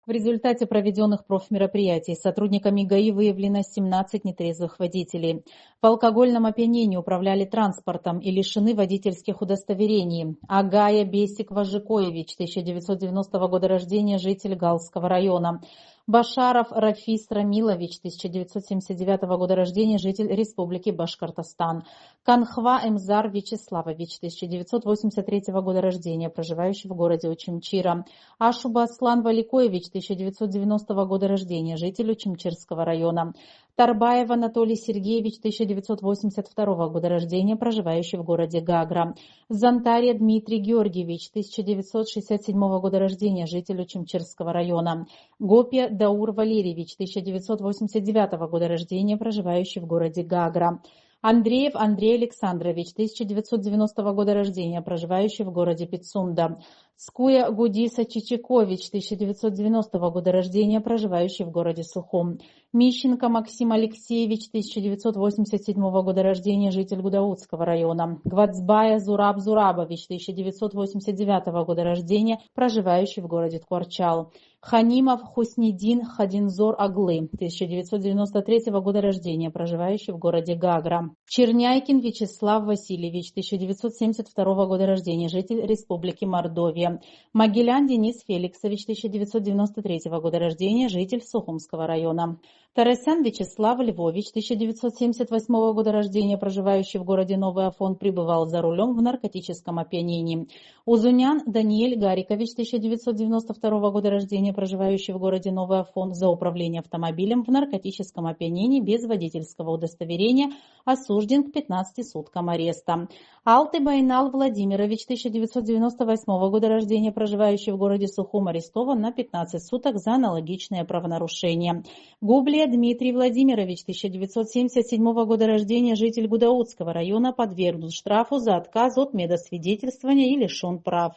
В результате проведенных профмероприятий сотрудниками ГАИ выявлено 17 нетрезвых водителей. В алкогольном опьянении управляли транспортом и лишены водительских удостоверений. Агая Бесик Важикоевич, 1990 года рождения, житель Галского района. Башаров Рафис Рамилович, 1979 года рождения, житель Республики Башкортостан. Канхва Эмзар Вячеславович, 1983 года рождения, проживающий в городе Учимчира. Ашуба Аслан Валикоевич, 1990 года рождения, житель Учимчирского района. Тарбаев Анатолий Сергеевич, 1982 года рождения, проживающий в городе Гагра. Зантария Дмитрий Георгиевич, 1967 года рождения, житель Учимчирского района. Гопия Даур Валерьевич, 1989 года рождения, проживающий в городе Гагра. Андреев Андрей Александрович, 1990 года рождения, проживающий в городе Пицунда. Скуя Гудиса Чичикович, 1990 года рождения, проживающий в городе Сухум. Мищенко Максим Алексеевич, 1987 года рождения, житель Гудаутского района. Гвацбая Зураб Зурабович, 1989 года рождения, проживающий в городе Ткварчал. Ханимов Хуснидин Хадинзор Аглы, 1993 года рождения, проживающий в городе Гагра. Черняйкин Вячеслав Васильевич, 1972 года рождения, житель Республики Мордовия. Могилян Денис Феликсович, 1993 года рождения, житель Сухумского района. Тарасян Вячеслав Львович, 1978 года рождения, проживающий в городе Новый Афон, пребывал за рулем в наркотическом опьянении. Узунян Даниэль Гарикович, 1992 года рождения, проживающий в городе Новый Афон, за управление автомобилем в наркотическом опьянении без водительского удостоверения, осужден к 15 суткам ареста. Алты Байнал Владимирович, 1998 года рождения, проживающий в городе Сухум, арестован на 15 суток за аналогичное правонарушение. Гублия Дмитрий Владимирович, 1977 года рождения, житель Гудаутского района, подвергнут штрафу за отказ от медосвидетельствования и лишен прав.